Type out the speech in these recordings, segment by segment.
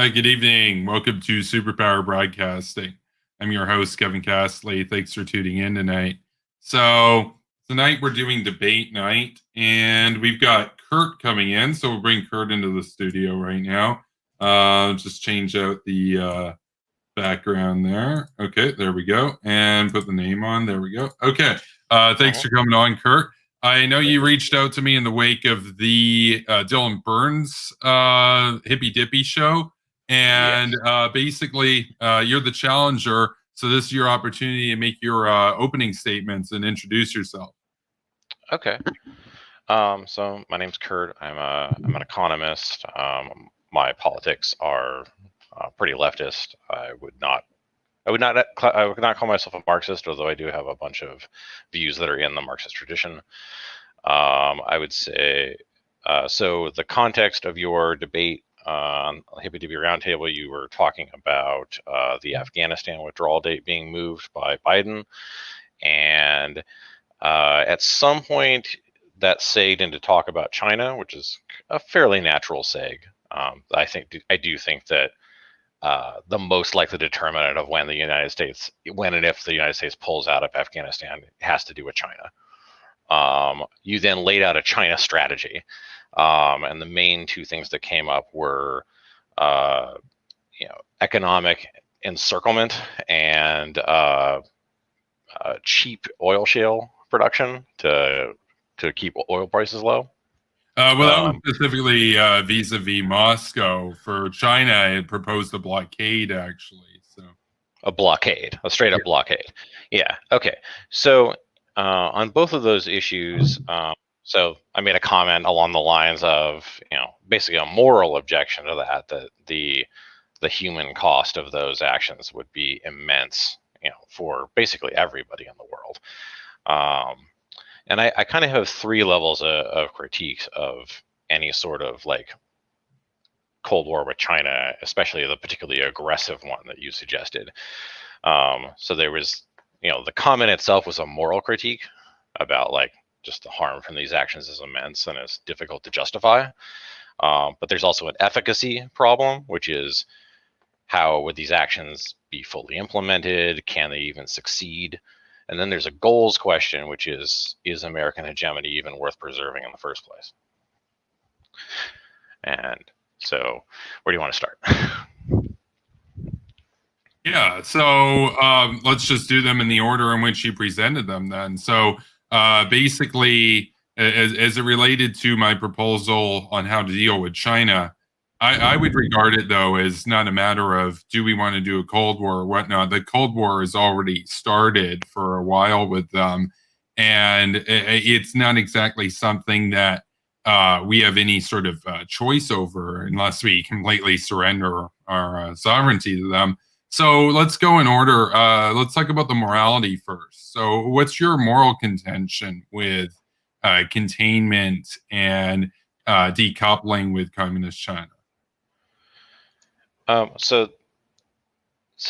Good evening. Welcome to Superpower Broadcasting. I'm your host, Kevin Castley. Thanks for tuning in tonight. So, tonight we're doing debate night, and we've got Kurt coming in. So, we'll bring Kurt into the studio right now. Just change out the background there. Okay, there we go. And put the name on. There we go. Okay. Thanks for coming on, Kurt. I know you reached out to me in the wake of the Dylan Burns Hippy Dippy show. And basically, you're the challenger. So this is your opportunity to make your opening statements and introduce yourself. Okay. So my name's Kurt. I'm an economist. My politics are pretty leftist. I would not call myself a Marxist, although I do have a bunch of views that are in the Marxist tradition. I would say, so the context of your debate on Hippy Dippy Roundtable, you were talking about the Afghanistan withdrawal date being moved by Biden. And at some point, that segued into talk about China, which is a fairly natural seg. I do think that the most likely determinant of when and if the United States pulls out of Afghanistan has to do with China. You then laid out a China strategy, and the main two things that came up were, economic encirclement and cheap oil shale production to keep oil prices low. That was specifically vis-a-vis Moscow. For China, it proposed a blockade, actually. So a blockade, a straight-up blockade. Yeah. Okay. So on both of those issues, so I made a comment along the lines of, basically a moral objection to that the human cost of those actions would be immense, for basically everybody in the world. And I kind of have three levels of critiques of any sort of like Cold War with China, especially the particularly aggressive one that you suggested. So there was, the comment itself was a moral critique about like just the harm from these actions is immense and it's difficult to justify. But there's also an efficacy problem, which is how would these actions be fully implemented? Can they even succeed? And then there's a goals question, which is American hegemony even worth preserving in the first place? And so where do you want to start? Yeah, so let's just do them in the order in which you presented them then. So basically, as it related to my proposal on how to deal with China, I would regard it, though, as not a matter of do we want to do a Cold War or whatnot. The Cold War has already started for a while with them, and it's not exactly something that we have any sort of choice over unless we completely surrender our sovereignty to them. So let's go in order. Let's talk about the morality first. So what's your moral contention with containment and decoupling with communist China? So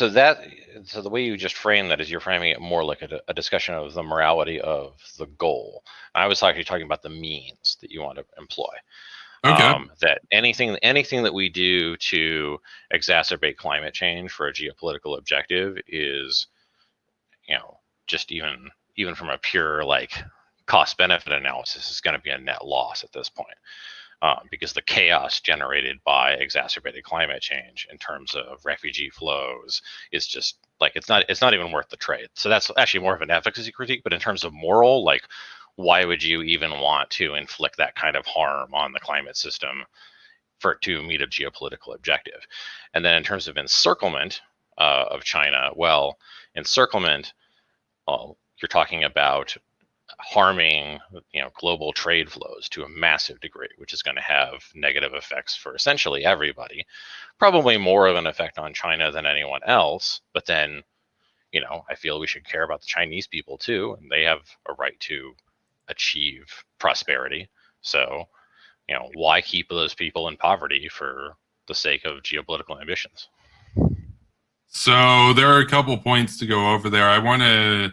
the way you just framed that is you're framing it more like a discussion of the morality of the goal. I was actually talking about the means that you want to employ. Okay. That anything that we do to exacerbate climate change for a geopolitical objective is, just even from a pure like cost benefit analysis is going to be a net loss at this point. Because the chaos generated by exacerbated climate change in terms of refugee flows is just like it's not even worth the trade. So that's actually more of an efficacy critique. But in terms of moral, like, why would you even want to inflict that kind of harm on the climate system for it to meet a geopolitical objective? And then in terms of encirclement of China, well, encirclement, you're talking about harming global trade flows to a massive degree, which is going to have negative effects for essentially everybody, probably more of an effect on China than anyone else. But then, I feel we should care about the Chinese people too, and they have a right to achieve prosperity. So, why keep those people in poverty for the sake of geopolitical ambitions? So there are a couple points to go over there. I want to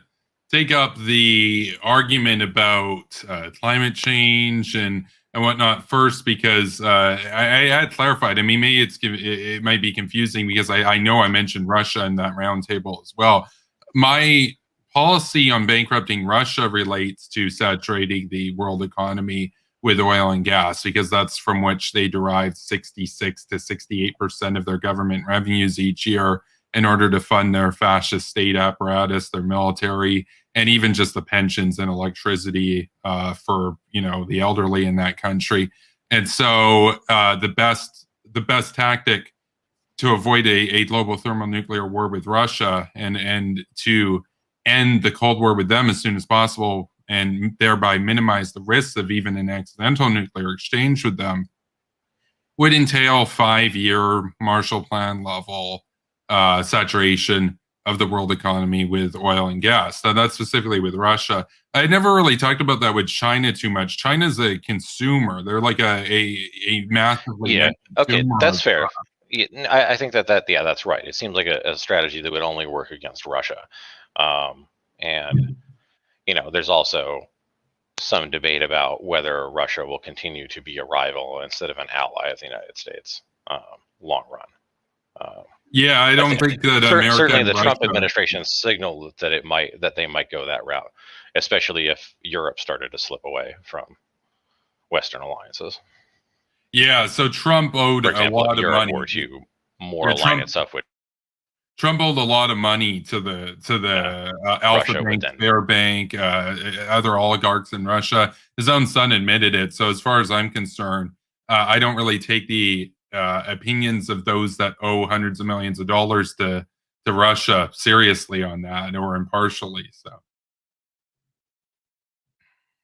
take up the argument about climate change and and whatnot first, because I had clarified. I mean, maybe it might be confusing because I know I mentioned Russia in that roundtable as well. My policy on bankrupting Russia relates to saturating the world economy with oil and gas, because that's from which they derive 66 to 68% of their government revenues each year in order to fund their fascist state apparatus, their military, and even just the pensions and electricity for the elderly in that country. And so the best tactic to avoid a global thermonuclear war with Russia, and to end the Cold War with them as soon as possible, and thereby minimize the risks of even an accidental nuclear exchange with them, would entail 5-year Marshall Plan level saturation of the world economy with oil and gas. Now, that's specifically with Russia. I never really talked about that with China too much. China's a consumer. They're like a massively Yeah. net Okay, consumer that's of, fair. Yeah, I think yeah, that's right. It seems like a strategy that would only work against Russia. And there's also some debate about whether Russia will continue to be a rival instead of an ally of the United States, long run. yeah, I don't think that America Certainly and the Trump Russia. administration signaled that they might go that route, especially if Europe started to slip away from Western alliances. Yeah, so Trump owed For a example, if lot of Europe money. were to more Yeah, align itself with Trump owed a lot of money to the Alpha Russia, would Bank, then Bank, other oligarchs in Russia. His own son admitted it. So as far as I'm concerned, I don't really take the opinions of those that owe hundreds of millions of dollars to Russia seriously on that, or impartially. So,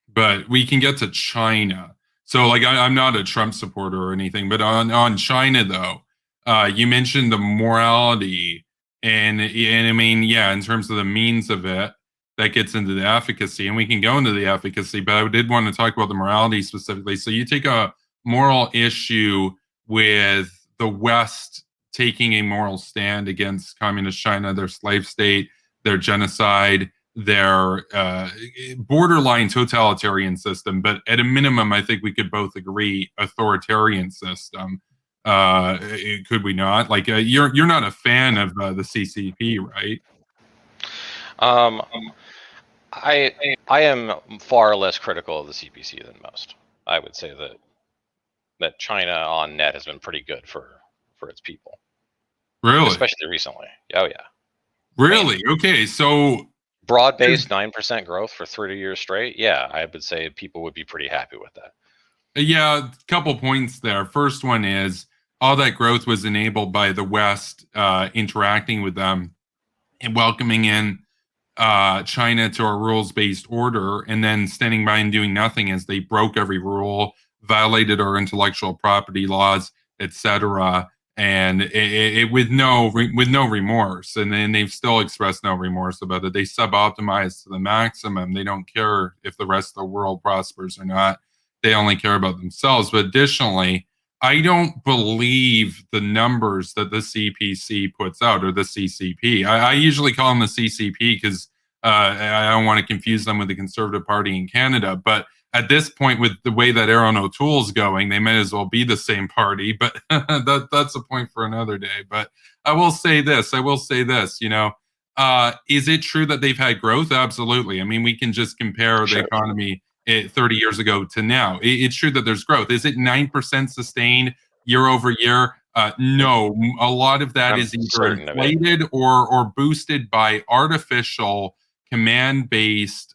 but we can get to China. So, like, I'm not a Trump supporter or anything, but on China though, you mentioned the morality, and I mean, yeah, in terms of the means of it, that gets into the efficacy, and we can go into the efficacy. But I did want to talk about the morality specifically. So, you take a moral issue with the West taking a moral stand against communist China, their slave state, their genocide, their borderline totalitarian system, but at a minimum, I think we could both agree authoritarian system. Could we not? Like, you're not a fan of the CCP, right? um, I am far less critical of the CPC than most. I would say that China on net has been pretty good for its people, Really, especially recently. Oh yeah, I mean, really. Okay, so broad-based 9% growth for 30 years straight. Yeah, I would say people would be pretty happy with that. yeah, a couple points there. First one is all that growth was enabled by the West interacting with them and welcoming in China to our rules-based order, and then standing by and doing nothing as they broke every rule, violated our intellectual property laws, etc., and with no remorse. And then they've still expressed no remorse about it. They sub-optimize to the maximum. They don't care if the rest of the world prospers or not. They only care about themselves. But additionally, I don't believe the numbers that the CPC puts out, or the CCP. I usually call them the CCP because I don't want to confuse them with the Conservative Party in Canada. But at this point, with the way that Aaron O'Toole's going, they may as well be the same party. But that's a point for another day. But I will say this. Is it true that they've had growth? Absolutely. I mean, we can just compare the Sure. economy 30 years ago to now. It's true that there's growth. Is it 9% sustained year over year? No, a lot of that I'm is either certain of it. inflated or boosted by artificial command-based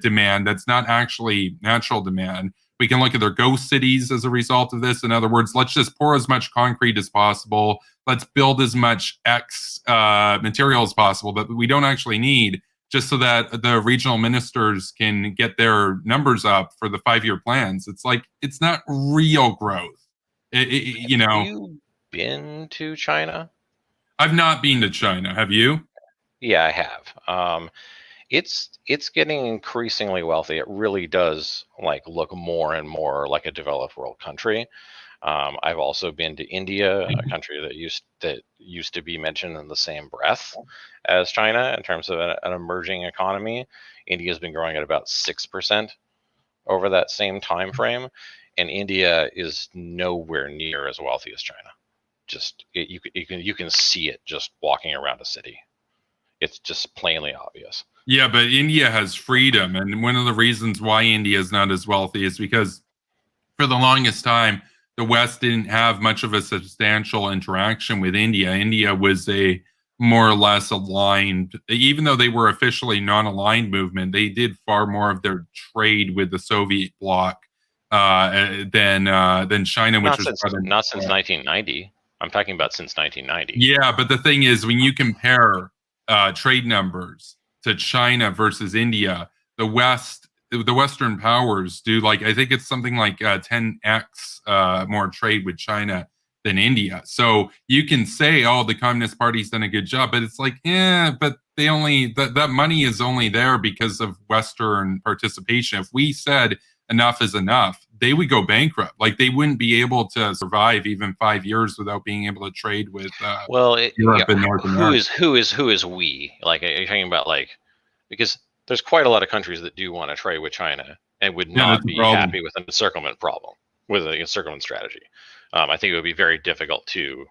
demand that's not actually natural demand. We can look at their ghost cities as a result of this. In other words, let's just pour as much concrete as possible. Let's build as much X material as possible that we don't actually need, just so that the regional ministers can get their numbers up for the 5-year plans. It's like, it's not real growth. Have you been to China? I've not been to China. Have you? Yeah, I have. It's getting increasingly wealthy. It really does look more and more like a developed world country. I've also been to India, a country that used to be mentioned in the same breath as China in terms of an emerging economy. India's been growing at about 6% over that same time frame, and India is nowhere near as wealthy as China. Just you can see it just walking around a city. It's just plainly obvious. Yeah, but India has freedom, and one of the reasons why India is not as wealthy is because for the longest time the West didn't have much of a substantial interaction with India. India was a more or less aligned, even though they were officially non-aligned movement. They did far more of their trade with the Soviet bloc than China, which was not since 1990. I'm talking about since 1990. Yeah, but the thing is, when you compare trade numbers to China versus India, the Western powers do, like, I think it's something like 10x more trade with China than India. So you can say, oh, the Communist Party's done a good job, but it's like, yeah, but they only that money is only there because of Western participation. If we said enough is enough, they would go bankrupt. Like, they wouldn't be able to survive even 5 years without being able to trade with Europe and North America. Who is we? Like, are you talking about, like, because there's quite a lot of countries that do want to trade with China and would not be happy with an encirclement problem, with an encirclement strategy. I think it would be very difficult to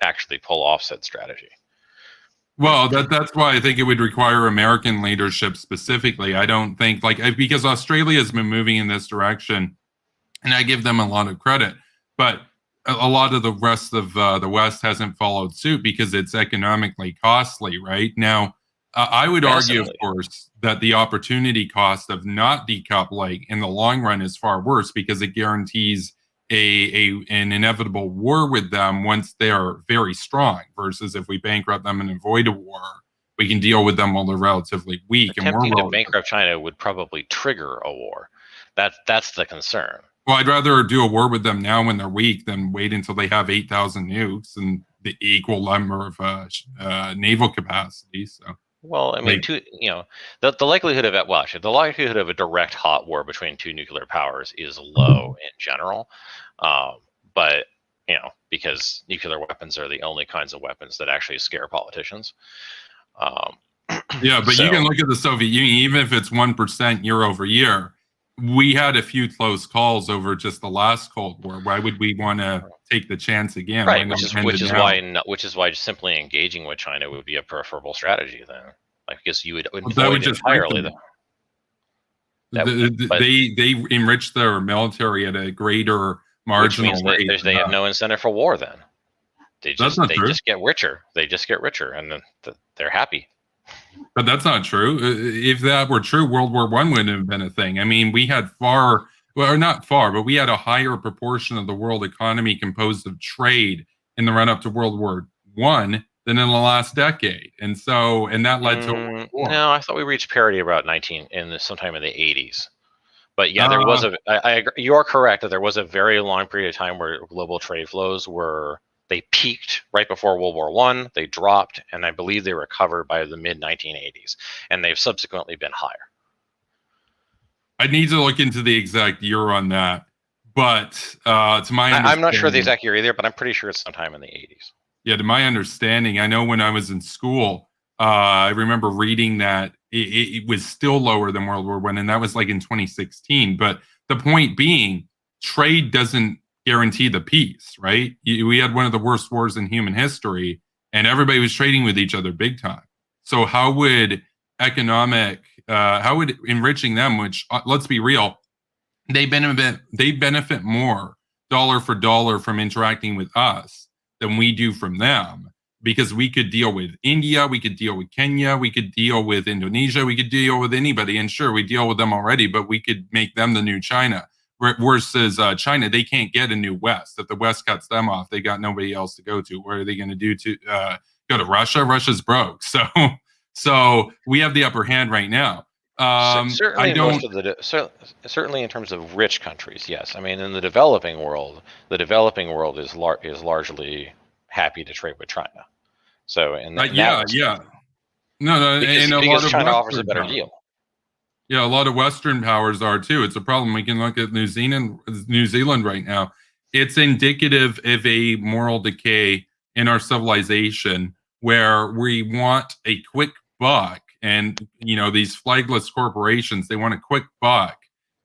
actually pull off said strategy. Well, that's why I think it would require American leadership specifically. I don't think, because Australia has been moving in this direction, and I give them a lot of credit, but a lot of the rest of the West hasn't followed suit because it's economically costly, right? Now, I would argue, of course, that the opportunity cost of not decoupling in the long run is far worse because it guarantees an inevitable war with them once they are very strong, versus if we bankrupt them and avoid a war, we can deal with them while they're relatively weak. Attempting to bankrupt China would probably trigger a war. That's the concern. Well, I'd rather do a war with them now when they're weak than wait until they have 8,000 nukes and the equal number of naval capacity. So, well, I mean, the likelihood of a direct hot war between two nuclear powers is low in general, but because nuclear weapons are the only kinds of weapons that actually scare politicians. Yeah, but you can look at the Soviet Union, even if it's 1% year over year. We had a few close calls over just the last Cold War. Why would we want to take the chance again? Right, which is why simply engaging with China would be a preferable strategy then. Like, because you would avoid entirely they enrich their military at a greater marginal rate. They have no incentive for war then. They just get richer. They just get richer, and then they're happy. But that's not true. If that were true, World War I wouldn't have been a thing. I mean, we had not far, but we had a higher proportion of the world economy composed of trade in the run up to World War I than in the last decade. And that led to a war. No, I thought we reached parity about sometime in the 80s. But yeah, there was I agree, you are correct that there was a very long period of time where global trade flows they peaked right before World War I, they dropped, and I believe they recovered by the mid-1980s, and they've subsequently been higher. I need to look into the exact year on that, but to my understanding, I'm not sure the exact year either, but I'm pretty sure it's sometime in the 80s. Yeah, to my understanding, I know when I was in school, I remember reading that it was still lower than World War I, and that was like in 2016. But the point being, trade doesn't guarantee the peace, right? We had one of the worst wars in human history, and everybody was trading with each other big time. So how would enriching them, which, let's be real, they benefit more dollar for dollar from interacting with us than we do from them, because we could deal with India, we could deal with Kenya, we could deal with Indonesia, we could deal with anybody. And sure, we deal with them already, but we could make them the new China. Versus China, they can't get a new West. If the West cuts them off, they got nobody else to go to. What are they going to do to go to Russia? Russia's broke. So we have the upper hand right now. Certainly in terms of rich countries, yes. I mean, in the developing world is largely happy to trade with China. So because China offers a better deal. Yeah, a lot of Western powers are too. It's a problem. We can look at New Zealand right now. It's indicative of a moral decay in our civilization, where we want a quick buck, and these flagless corporations, they want a quick buck,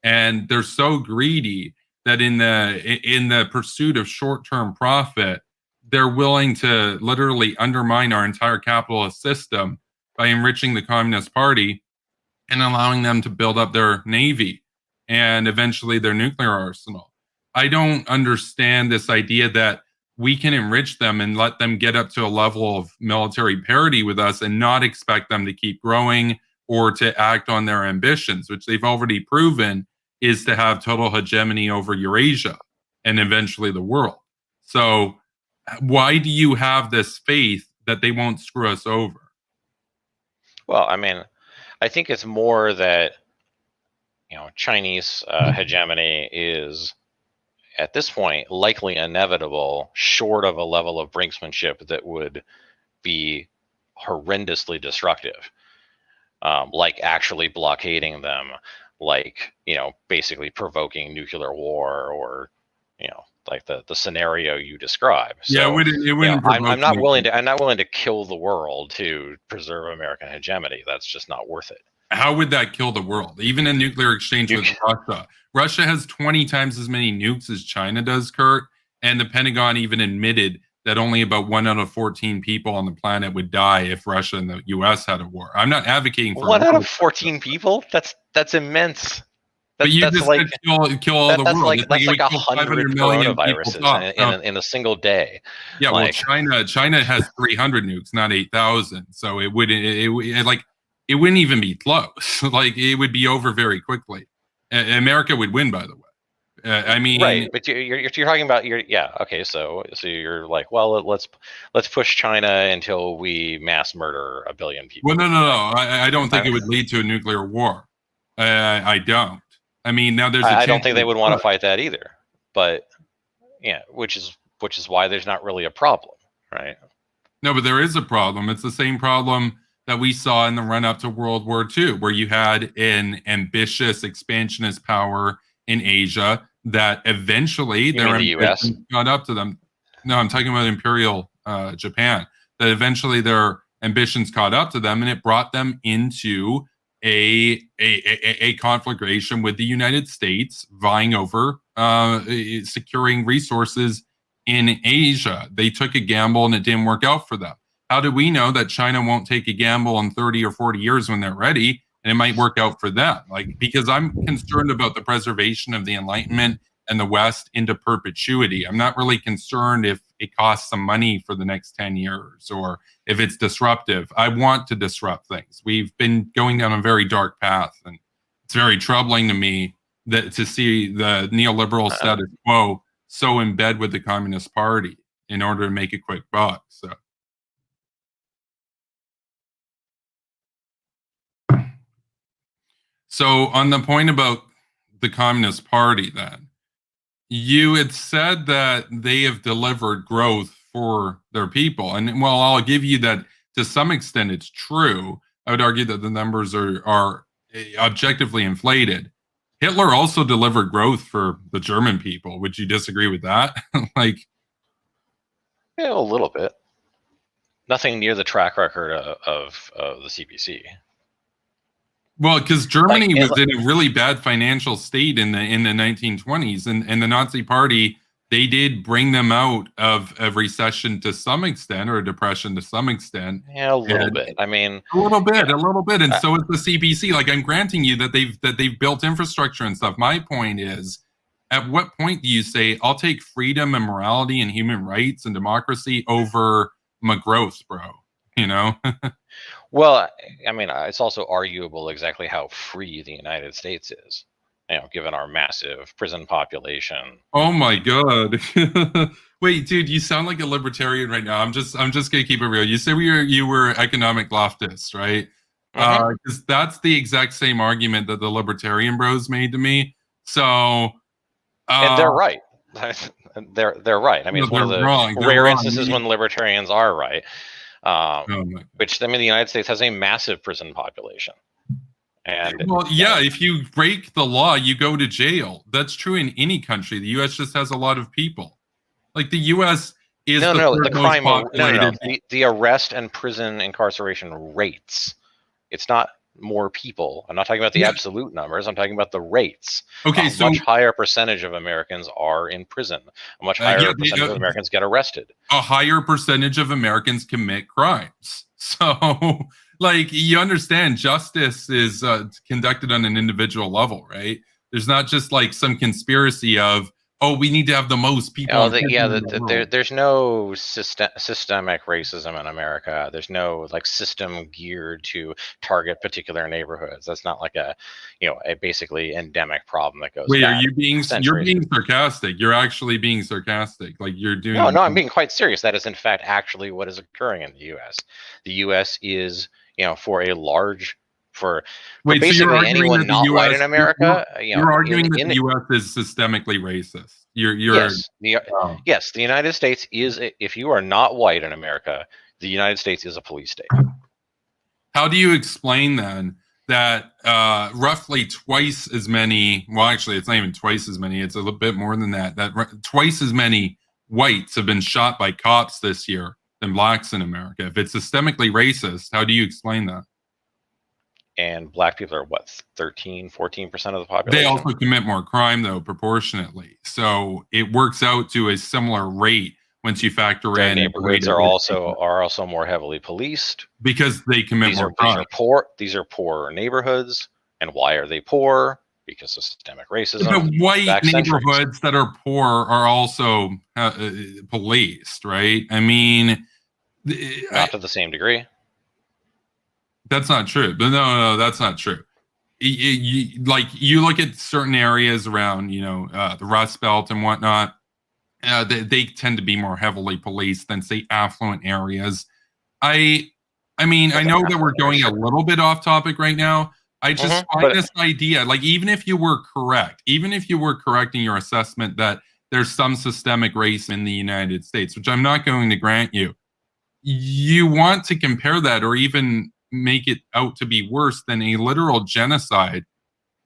and they're so greedy that in the pursuit of short-term profit, they're willing to literally undermine our entire capitalist system by enriching the Communist Party and allowing them to build up their navy and eventually their nuclear arsenal. I don't understand this idea that we can enrich them and let them get up to a level of military parity with us and not expect them to keep growing or to act on their ambitions, which they've already proven is to have total hegemony over Eurasia and eventually the world. So, why do you have this faith that they won't screw us over? Well, I mean, I think it's more that Chinese hegemony is at this point likely inevitable, short of a level of brinksmanship that would be horrendously destructive, like actually blockading them, like basically provoking nuclear war, or like the scenario you describe. So, Yeah, it wouldn't I'm not willing to kill the world to preserve American hegemony. That's just not worth it. How would that kill the world? Even a nuclear exchange with Russia. Russia has 20 times as many nukes as China does, Kurt. And the Pentagon even admitted that only about 1 out of 14 people on the planet would die if Russia and the U.S. had a war. I'm not advocating for 1 out of 14 people. That's immense. But you just like, said kill all the world. That's like 100 coronaviruses in a single day. Yeah, well, China has 300 nukes, not 8,000. So it wouldn't even be close. Like, it would be over very quickly. America would win, by the way. I mean, right? But you're talking about okay. So you're like, well, let's push China until we mass murder 1 billion people. Well, no. I don't think it would lead to a nuclear war. I don't. I mean, now there's. I don't think they would want to fight that either. But which is why there's not really a problem, right? No, but there is a problem. It's the same problem that we saw in the run-up to World War II, where you had an ambitious expansionist power in Asia that eventually their US got up to them. No, I'm talking about Imperial Japan. That eventually their ambitions caught up to them, and it brought them into a conflagration with the United States, vying over securing resources in Asia. They took a gamble, and it didn't work out for them. How do we know that China won't take a gamble in 30 or 40 years when they're ready, and it might work out for them? Like, because I'm concerned about the preservation of the Enlightenment and the West into perpetuity. I'm not really concerned if it costs some money for the next 10 years or if it's disruptive. I want to disrupt things. We've been going down a very dark path, and it's very troubling to me that to see the neoliberal status quo so in bed with the Communist Party in order to make a quick buck. So on the point about the Communist Party, then, you had said that they have delivered growth for their people. And while I'll give you that to some extent it's true, I would argue that the numbers are objectively inflated. Hitler also delivered growth for the German people. Would you disagree with that? Yeah, a little bit. Nothing near the track record of the CPC. Well, because Germany was in a really bad financial state in the 1920s, and the Nazi Party, they did bring them out of a recession to some extent, or a depression to some extent. Yeah, a little bit. I mean, a little bit, and so is the CPC. Like, I'm granting you that they've built infrastructure and stuff. My point is, at what point do you say, I'll take freedom and morality and human rights and democracy over my growth, bro? Well, I mean, it's also arguable exactly how free the United States is, given our massive prison population. Oh my God! Wait, dude, you sound like a libertarian right now. I'm just gonna keep it real. You say you were economic leftist, right? Because that's the exact same argument that the libertarian bros made to me. So, and they're right. They're right. I mean, it's one of the rare instances when libertarians are right. Which, I mean, the United States has a massive prison population. And if you break the law, you go to jail. That's true in any country. The U.S. just has a lot of people. Like, the U.S. is the crime. The arrest and prison incarceration rates. It's not more people. I'm not talking about the absolute numbers. I'm talking about the rates. Okay, a much higher percentage of Americans are in prison. A much higher percentage of Americans get arrested. A higher percentage of Americans commit crimes. So, like, you understand, justice is conducted on an individual level, right? There's not just like some conspiracy of, oh, we need to have the most people. There's no systemic racism in America. There's no like system geared to target particular neighborhoods. That's not like a basically endemic problem that goes. Wait, you're being sarcastic. You're actually being sarcastic. Like you're doing. No, I'm being quite serious. That is in fact actually what is occurring in the U.S. The U.S. is basically anyone not white in America. You're arguing that the U.S. is systemically racist. Yes, the United States is. If you are not white in America, the United States is a police state. How do you explain then that roughly twice as many? Well, actually, it's not even twice as many. It's a little bit more than that. That twice as many whites have been shot by cops this year than blacks in America. If it's systemically racist, how do you explain that? And black people are what, 13, 14% of the population? They also commit more crime, though, proportionately. So it works out to a similar rate once you factor in. Neighborhoods are also more heavily policed because they commit more crime. These are poorer neighborhoods, and why are they poor? Because of systemic racism. The white neighborhoods that are poor are also policed, right? I mean, not to the same degree. That's not true. But no, that's not true. You look at certain areas around, the Rust Belt and whatnot. They tend to be more heavily policed than, say, affluent areas. I mean, I know that we're going a little bit off topic right now. I just find this idea, like, even if you were correct in your assessment that there's some systemic racism in the United States, which I'm not going to grant you, you want to compare that or even make it out to be worse than a literal genocide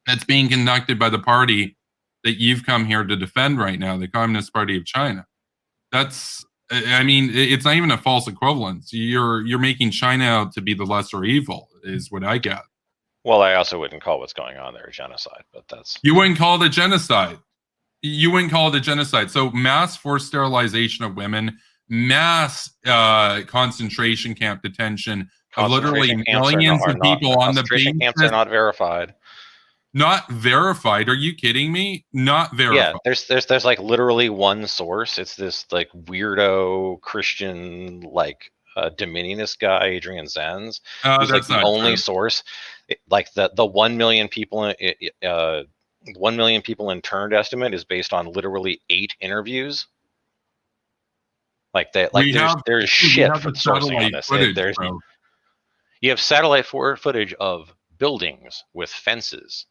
that's being conducted by the party that you've come here to defend right now, the Communist Party of China. It's not even a false equivalence. You're making China out to be the lesser evil, is what I get. Well, I also wouldn't call what's going on there a genocide, but that's... You wouldn't call it a genocide. So mass forced sterilization of women, mass concentration camp detention of literally millions of people on the basis. Concentration camps are not verified. Not verified? Are you kidding me? Not verified. Yeah, there's like literally one source. It's this like weirdo Christian like dominionist guy, Adrian Zenz, who's like the only source. Like the 1 million people 1 million people interned estimate is based on literally 8 interviews. Like that, like there's shit for sourcing on this. You have satellite footage of buildings with fences.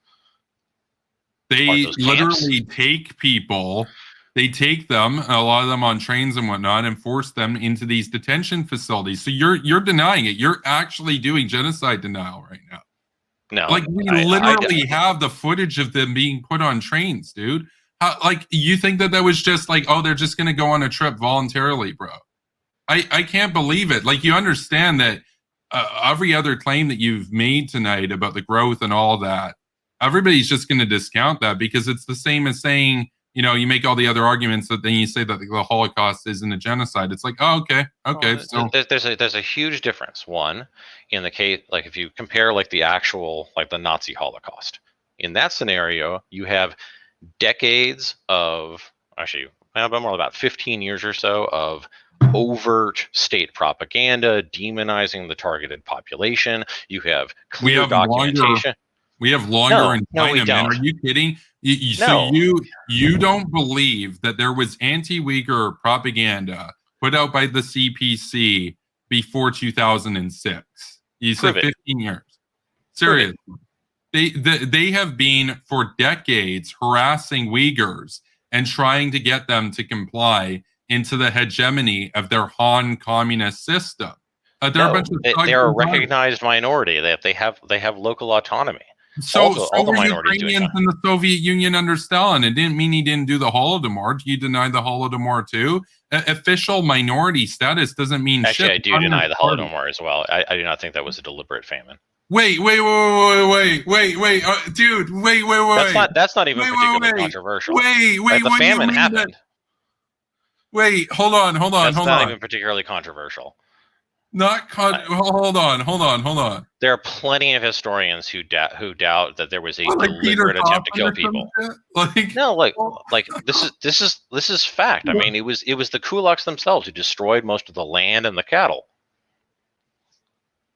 They literally take people, they take them, a lot of them on trains and whatnot, and force them into these detention facilities. So you're denying it. You're actually doing genocide denial right now. No, like we literally have the footage of them being put on trains, dude. Like you think that was just like, oh, they're just gonna go on a trip voluntarily, bro? I can't believe it. Like you understand that every other claim that you've made tonight about the growth and all that, everybody's just going to discount that because it's the same as saying, you make all the other arguments that then you say that the Holocaust isn't a genocide. It's like, oh, okay. So there's a huge difference. One, in the case, like if you compare like the actual, like the Nazi Holocaust, in that scenario, you have decades of, actually, about 15 years or so of overt state propaganda, demonizing the targeted population. You have clear documentation. We have longer in China, man. Are you kidding? So you don't believe that there was anti-Uyghur propaganda put out by the CPC before 2006? You said 15 years. Seriously. They have been for decades harassing Uyghurs and trying to get them to comply into the hegemony of their Han communist system. They're a recognized minority. They have local autonomy. So were Ukrainians in the Soviet Union under Stalin. It didn't mean he didn't do the Holodomor. You deny the Holodomor too? Official minority status doesn't mean shit. Actually, I do deny the Holodomor as well. I do not think that was a deliberate famine. Wait, dude, wait, That's not even particularly controversial. wait, Right? The what do you famine mean that? happened. Wait, hold on. That's not even particularly controversial. Hold on. There are plenty of historians who doubt that there was a Like Peter deliberate attempt to Coffin kill or some people. shit? Like, No, well, this is fact. I mean, it was the kulaks themselves who destroyed most of the land and the cattle.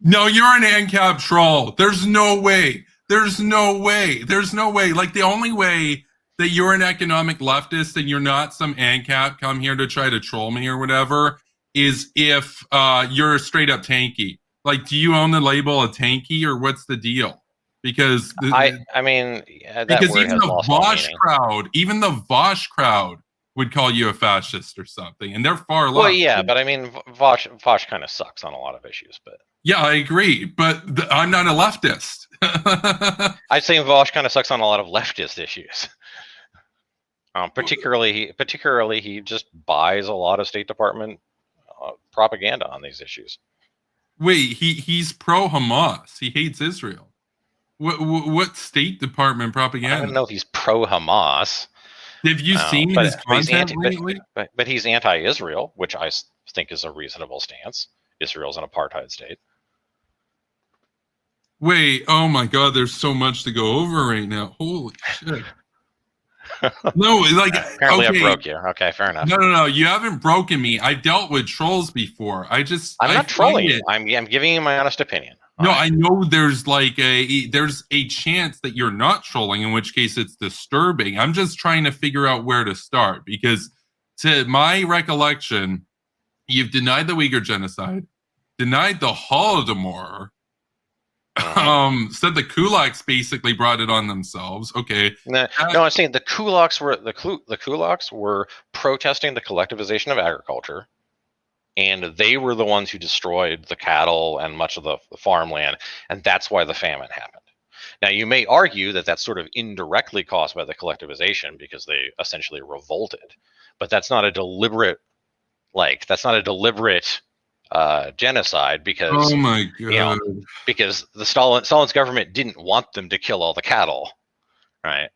no, you're an ANCAP troll. There's no way. Like, the only way that you're an economic leftist and you're not some ANCAP come here to try to troll me or whatever is if you're straight up tanky. Like, do you own the label of tanky or what's the deal? Because I mean, that word even has the lost all Vosh meaning. crowd would call you a fascist or something, and they're far left. Well, yeah, but I mean, Vosh kind of sucks on a lot of issues, but yeah, I agree. But I'm not a leftist. I'd say Vosh kind of sucks on a lot of leftist issues. Particularly, he just buys a lot of State Department propaganda on these issues. Wait, he's pro Hamas. He hates Israel. What State Department propaganda? I don't know if he's pro Hamas. Have you seen his content lately? But he's anti-Israel, which I think is a reasonable stance. Israel's an apartheid state. Wait, oh my God, there's so much to go over right now. Holy shit. No, like, apparently I broke you. Okay, fair enough. No, you haven't broken me. I've dealt with trolls before. I'm not trolling you. I'm giving you my honest opinion. No, I know there's a chance that you're not trolling, in which case it's disturbing. I'm just trying to figure out where to start because, to my recollection, you've denied the Uyghur genocide, denied the Holodomor, said the kulaks basically brought it on themselves. Okay. No, I'm saying the kulaks were protesting the collectivization of agriculture, and they were the ones who destroyed the cattle and much of the farmland, and that's why the famine happened. Now, you may argue that that's sort of indirectly caused by the collectivization because they essentially revolted, but that's not a deliberate genocide because, oh my God, because the Stalin's government didn't want them to kill all the cattle, right?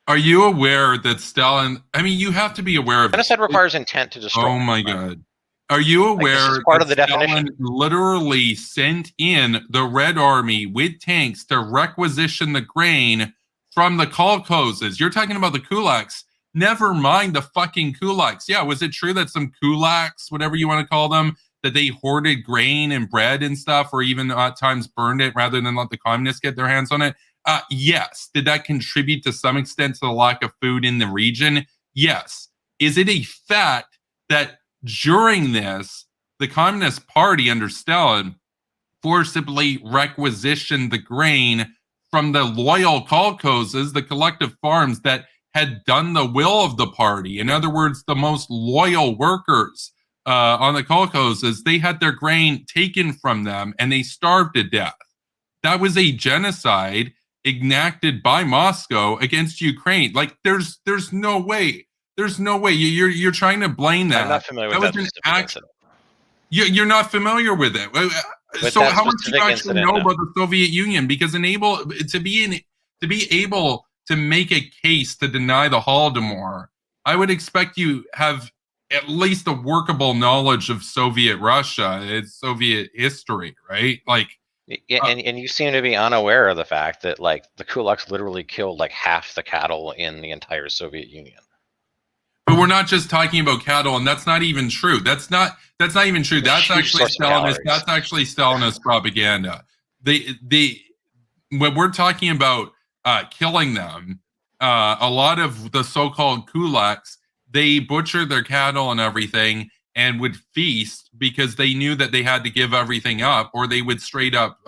Are you aware that Stalin? I mean, you have to be aware of genocide requires intent to destroy. Oh my God. Are you aware part of the Stalin definition literally sent in the Red Army with tanks to requisition the grain from the kolkhozes? You're talking about the kulaks. Never mind the fucking kulaks. Yeah, was it true that some kulaks, whatever you want to call them, that they hoarded grain and bread and stuff, or even at times burned it rather than let the communists get their hands on it? Yes. Did that contribute to some extent to the lack of food in the region? Yes. Is it a fact that during this, the Communist Party under Stalin forcibly requisitioned the grain from the loyal kolkhozes, the collective farms that had done the will of the party? In other words, the most loyal workers on the kolkhozes, they had their grain taken from them and they starved to death. That was a genocide enacted by Moscow against Ukraine. Like, there's no way. There's no way. You're trying to blame that. I'm not familiar with that specific incident. You're not familiar with it. So how much do you actually know about the Soviet Union? Because to be able to make a case to deny the Holodomor, I would expect you have at least a workable knowledge of Soviet Russia, its Soviet history, right? Like, and you seem to be unaware of the fact that, like, the kulaks literally killed like half the cattle in the entire Soviet Union. But we're not just talking about cattle, and that's not even true. That's not even true. That's actually Stalinist. That's actually Stalinist propaganda. When we're talking about killing them, a lot of the so-called kulaks, they butchered their cattle and everything, and would feast because they knew that they had to give everything up, or they would straight up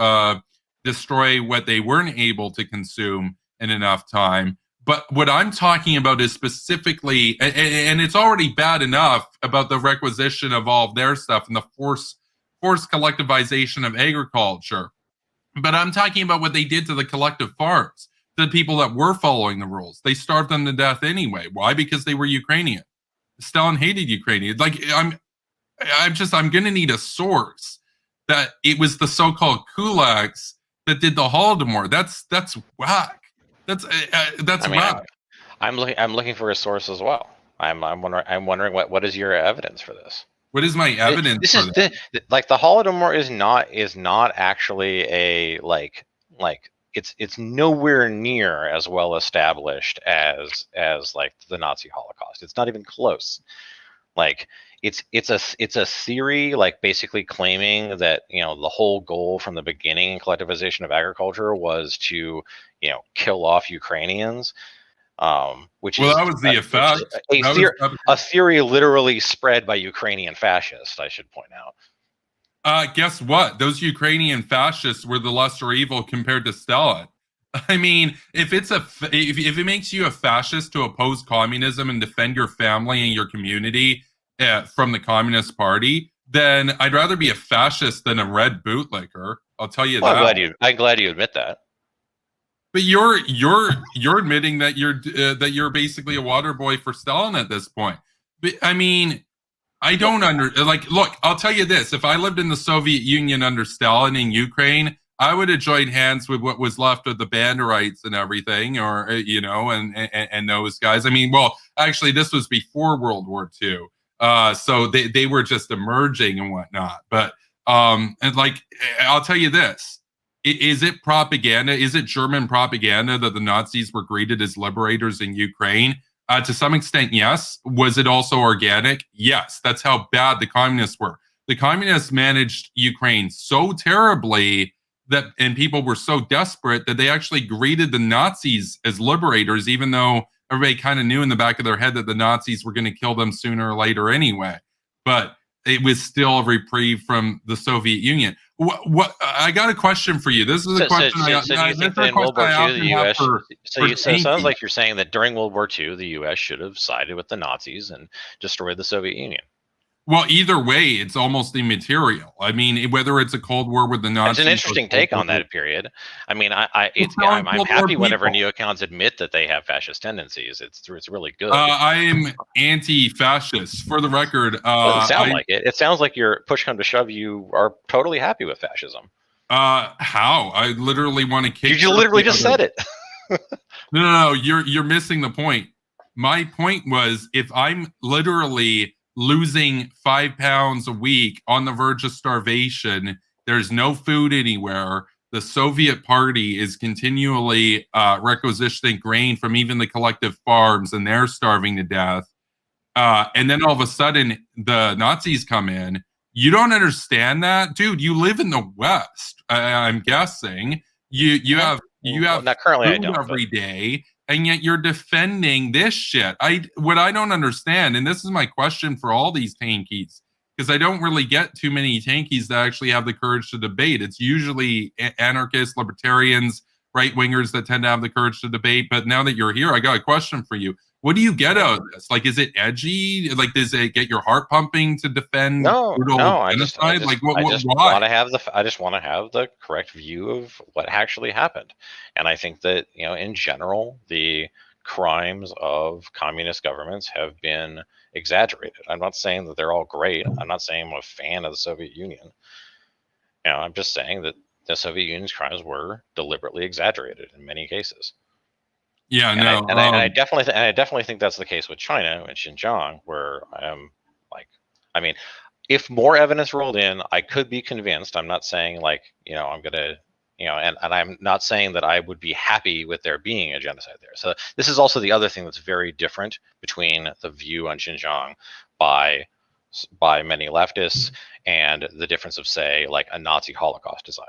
destroy what they weren't able to consume in enough time. But what I'm talking about is specifically, and it's already bad enough about the requisition of all of their stuff and the forced collectivization of agriculture. But I'm talking about what they did to the collective farms, the people that were following the rules. They starved them to death anyway. Why? Because they were Ukrainian. Stalin hated Ukrainians. Like, I'm going to need a source that it was the so-called kulaks that did the Holodomor. That's whack. That's I mean, whack. I'm looking for a source as well. I'm wondering what is your evidence for this? What is my evidence This for is that? like the Holodomor is not actually a like it's nowhere near as well established as like the Nazi Holocaust. It's not even close. Like it's a theory, like basically claiming that the whole goal from the beginning in collectivization of agriculture was to kill off Ukrainians, which Well, is that was the effect. a theory literally spread by Ukrainian fascists, I should point out. Guess what? Those Ukrainian fascists were the lesser evil compared to Stalin. I mean, if it makes you a fascist to oppose communism and defend your family and your community from the Communist Party, then I'd rather be a fascist than a red bootlicker. I'll tell you that. I'm glad you admit that. But you're admitting that you're basically a water boy for Stalin at this point. But I mean, I don't look, I'll tell you this. If I lived in the Soviet Union under Stalin in Ukraine, I would have joined hands with what was left of the Banderites and everything, or, and those guys. I mean, well, actually, this was before World War II. So they were just emerging and whatnot. But, I'll tell you this. Is it propaganda? Is it German propaganda that the Nazis were greeted as liberators in Ukraine? To some extent, yes. Was it also organic? Yes. That's how bad the communists were. The communists managed Ukraine so terribly and people were so desperate that they actually greeted the Nazis as liberators, even though everybody kind of knew in the back of their head that the Nazis were going to kill them sooner or later anyway. But it was still a reprieve from the Soviet Union. What I got a question for you. This is a question. So do you think that in World War II, the U.S. So it sounds like you're saying that during World War II, the U.S. should have sided with the Nazis and destroyed the Soviet Union. Well, either way, it's almost immaterial. I mean, whether it's a Cold War with the Nazis. It's an interesting take on that period. I mean, I'm happy whenever neocons admit that they have fascist tendencies. It's really good. I am anti-fascist, for the record. Doesn't sound like it. It sounds like you're push come to shove. You are totally happy with fascism. How? I literally want to kick. You literally just said it. No. You're missing the point. My point was, if I'm literally losing 5 pounds a week on the verge of starvation, there's no food anywhere, the Soviet Party is continually requisitioning grain from even the collective farms, and they're starving to death. And then all of a sudden, the Nazis come in. You don't understand that, dude. You live in the West. I'm guessing you have not currently. food I don't every day, and yet you're defending this shit. What I don't understand, and this is my question for all these tankies, because I don't really get too many tankies that actually have the courage to debate. It's usually anarchists, libertarians, right-wingers that tend to have the courage to debate. But now that you're here, I got a question for you. What do you get out of this? Like, is it edgy? Like, does it get your heart pumping to defend brutal genocide? I just want to have the correct view of what actually happened. And I think that, in general, the crimes of communist governments have been exaggerated. I'm not saying that they're all great. I'm not saying I'm a fan of the Soviet Union. I'm just saying that the Soviet Union's crimes were deliberately exaggerated in many cases. Yeah, I definitely think that's the case with China and Xinjiang, where if more evidence rolled in, I could be convinced. I'm not saying I'm gonna, and I'm not saying that I would be happy with there being a genocide there. So this is also the other thing that's very different between the view on Xinjiang by many leftists and the difference of, say, like a Nazi Holocaust desire.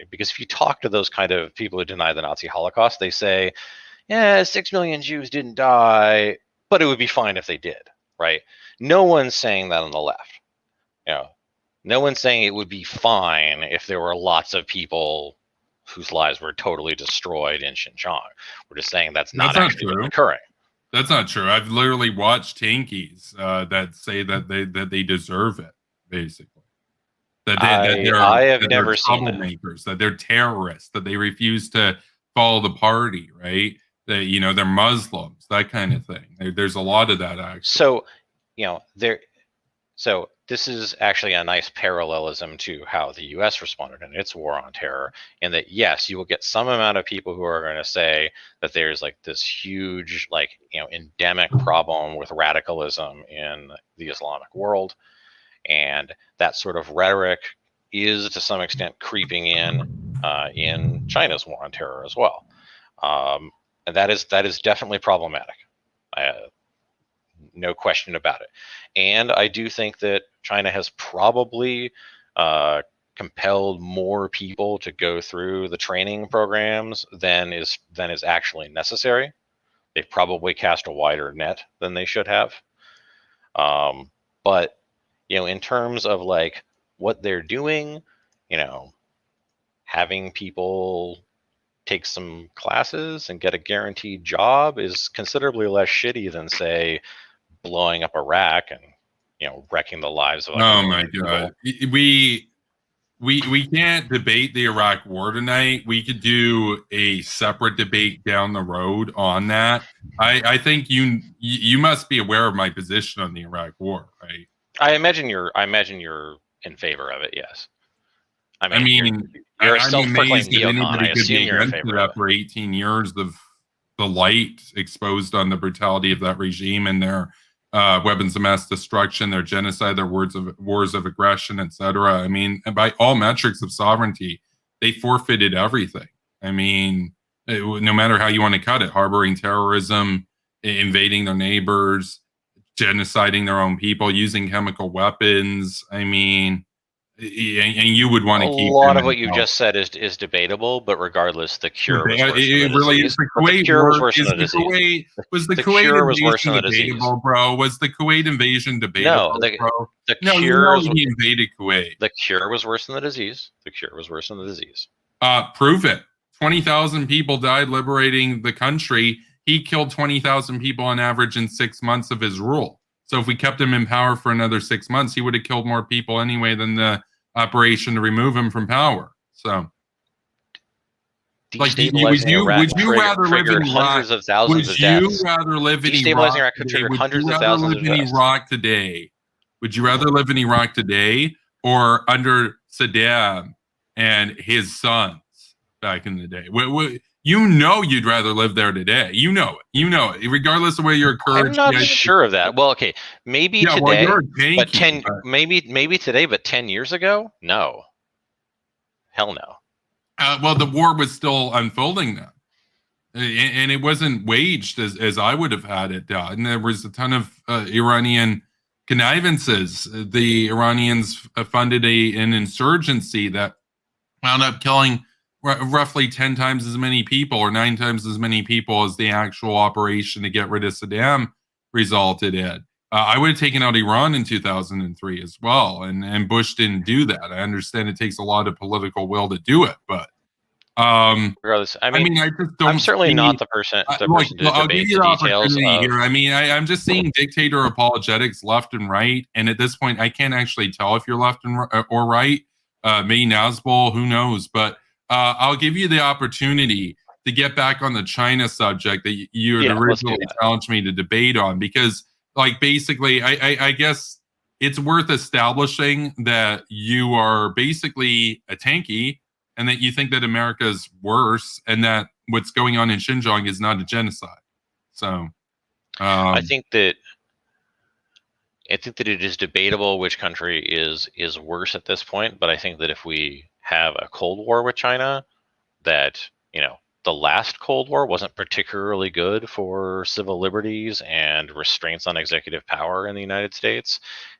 Because if you talk to those kind of people who deny the Nazi Holocaust, they say, yeah, 6 million Jews didn't die, but it would be fine if they did, right? No one's saying that on the left. No one's saying it would be fine if there were lots of people whose lives were totally destroyed in Xinjiang. We're just saying that's not actually occurring. That's not true. I've literally watched tankies that say that they deserve it, basically. I have never seen troublemakers, that they're terrorists, that they refuse to follow the party, right? That they're Muslims, that kind of thing. There's a lot of that, actually. So this is actually a nice parallelism to how the U.S. responded in its war on terror, in that yes, you will get some amount of people who are going to say that there's like this huge, like, endemic problem with radicalism in the Islamic world, and that sort of rhetoric is to some extent creeping in China's war on terror as well, and that is definitely problematic. No question about it. And I do think that China has probably compelled more people to go through the training programs than is actually necessary. They've probably cast a wider net than they should have. But in terms of like what they're doing, having people take some classes and get a guaranteed job is considerably less shitty than, say, blowing up Iraq and wrecking the lives of Oh my God, we can't debate the Iraq war tonight. We could do a separate debate down the road on that. I think you must be aware of my position on the Iraq war, right? I imagine you're in favor of it. Yes. I mean you're a self-proclaimed neocon. I assume you're in favor of it. For 18 years of the light exposed on the brutality of that regime and their weapons of mass destruction, their genocide, their wars of aggression, etc. I mean, by all metrics of sovereignty, they forfeited everything. I mean, no matter how you want to cut it, harboring terrorism, invading their neighbors, genociding their own people, using chemical weapons. I mean, and you would want to keep a lot of what you just said is debatable, but regardless, the cure was worse than the disease. The cure was worse than the disease. Was the Kuwait invasion debatable, bro? Was the Kuwait invasion debatable, bro? No, he invaded Kuwait. The cure was worse than the disease. The cure was worse than the disease. Prove it. 20,000 people died liberating the country. He killed 20,000 people on average in 6 months of his rule. So if we kept him in power for another 6 months, he would have killed more people anyway than the operation to remove him from power. So, like, would you rather live in Iraq? Would you rather live in Iraq today? Would you rather live in Iraq today? Would you rather live in Iraq today or under Saddam and his sons back in the day? You'd rather live there today. You know it. Regardless of where you're I'm not sure of that. Well, okay, maybe today, but maybe today, but 10 years ago, no. Hell no. Well, the war was still unfolding then, and it wasn't waged as I would have had it done. And there was a ton of Iranian connivances. The Iranians funded an insurgency that wound up killing roughly 10 times as many people or 9 times as many people as the actual operation to get rid of Saddam resulted in. I would have taken out Iran in 2003 as well, and Bush didn't do that. I understand it takes a lot of political will to do it, but regardless, I mean, I just don't. I'm certainly not the person to debate the details. Here. I mean, I'm just seeing dictator apologetics left and right, and at this point, I can't actually tell if you're left or right. Maybe Nazbol, who knows? But I'll give you the opportunity to get back on the China subject that you had originally challenged me to debate on, because, like, basically, I guess it's worth establishing that you are basically a tanky and that you think that America's worse and that what's going on in Xinjiang is not a genocide. So I think that it is debatable which country is worse at this point, but I think that if we have a Cold War with China, that, the last Cold War wasn't particularly good for civil liberties and restraints on executive power in the United States.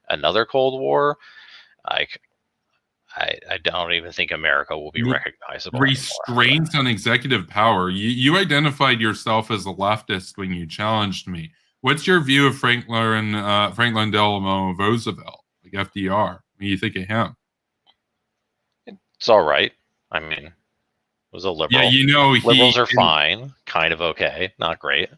Another Cold War, I don't even think America will be recognizable. Restraints on executive power. You identified yourself as a leftist when you challenged me. What's your view of Franklin Delano Roosevelt, like FDR? What do you think of him? It's all right. I mean, was a liberal. Yeah, liberals are fine, kind of okay, not great.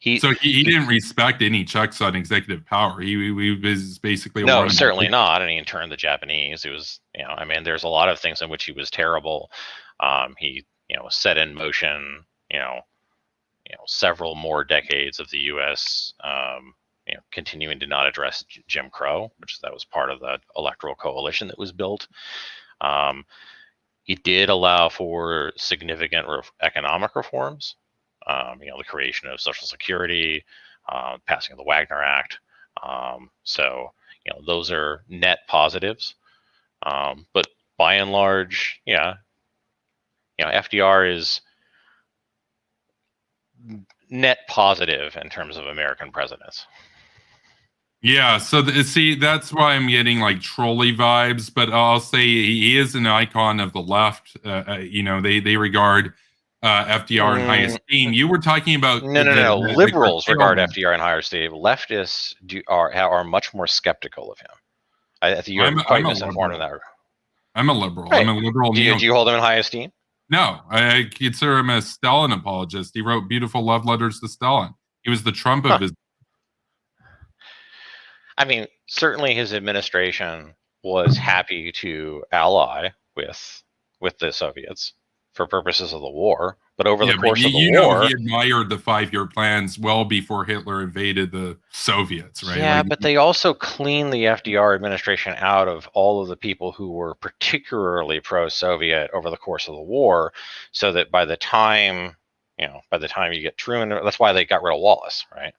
He didn't respect any checks on executive power. He was basically certainly not. And he interned the Japanese. It was, there's a lot of things in which he was terrible. He set in motion several more decades of the U.S. continuing to not address Jim Crow, which that was part of the electoral coalition that was built. He did allow for significant economic reforms, the creation of Social Security, passing of the Wagner Act. So those are net positives. But by and large, FDR is net positive in terms of American presidents. Yeah, so see, that's why I'm getting like trolley vibes, but I'll say he is an icon of the left. They regard FDR in high esteem. You were talking about no. Liberals regard FDR in higher esteem. Leftists are much more skeptical of him. I think you're quite misinformed in that regard. I'm a liberal. Right. I'm a liberal. Do you hold him in high esteem? No, I consider him a Stalin apologist. He wrote beautiful love letters to Stalin. He was the Trump of his. I mean, certainly his administration was happy to ally with the Soviets for purposes of the war, but over the course of the war, he admired the 5-year plans well before Hitler invaded the Soviets, right? Yeah, but they also cleaned the FDR administration out of all of the people who were particularly pro-Soviet over the course of the war, so that by the time you get Truman, that's why they got rid of Wallace, right?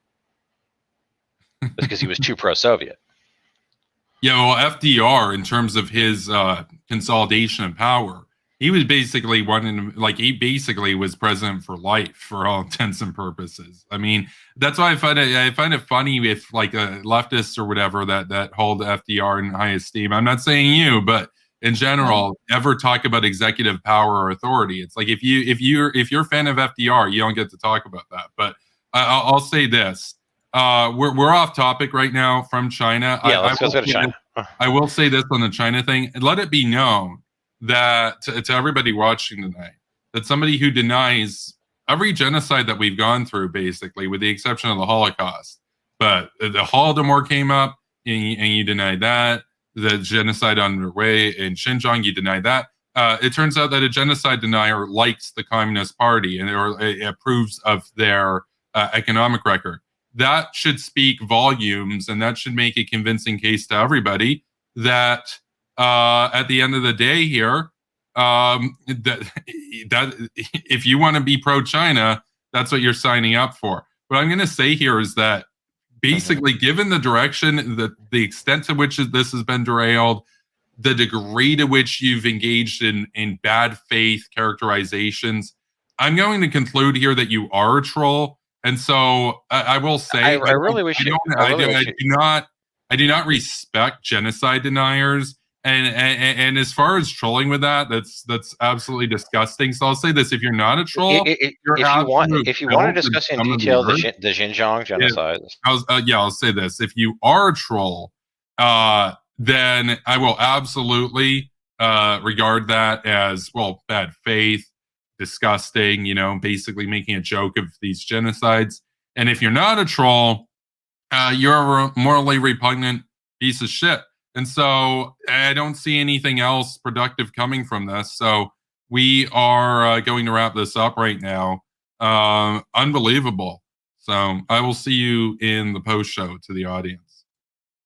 Because he was too pro-Soviet. Yeah, well, FDR, in terms of his consolidation of power, he was basically he basically was president for life for all intents and purposes. I mean, that's why I find it funny if like leftists or whatever that hold FDR in high esteem. I'm not saying you, but in general, ever talk about executive power or authority. It's like if you're a fan of FDR, you don't get to talk about that. But I'll say this. We're off topic right now from China. Yeah, let's go to China. I will say this on the China thing. Let it be known that to everybody watching tonight, that somebody who denies every genocide that we've gone through, basically, with the exception of the Holocaust, but the Holodomor came up and you denied that. The genocide underway in Xinjiang, you denied that. It turns out that a genocide denier likes the Communist Party and approves of their economic record. That should speak volumes, and that should make a convincing case to everybody that at the end of the day here, that if you want to be pro-China, that's what you're signing up for. What I'm going to say here is that basically, given the direction, the extent to which this has been derailed, the degree to which you've engaged in bad faith characterizations, I'm going to conclude here that you are a troll. And so I will say, I do not respect genocide deniers. And as far as trolling with that's absolutely disgusting. So I'll say this: if you're not a troll, if you want to discuss in detail the Xinjiang genocide, I'll say this: if you are a troll, then I will absolutely regard that as bad faith. Disgusting, basically making a joke of these genocides. And if you're not a troll, you're a morally repugnant piece of shit. And so I don't see anything else productive coming from this. So we are going to wrap this up right now. Unbelievable. So I will see you in the post show to the audience.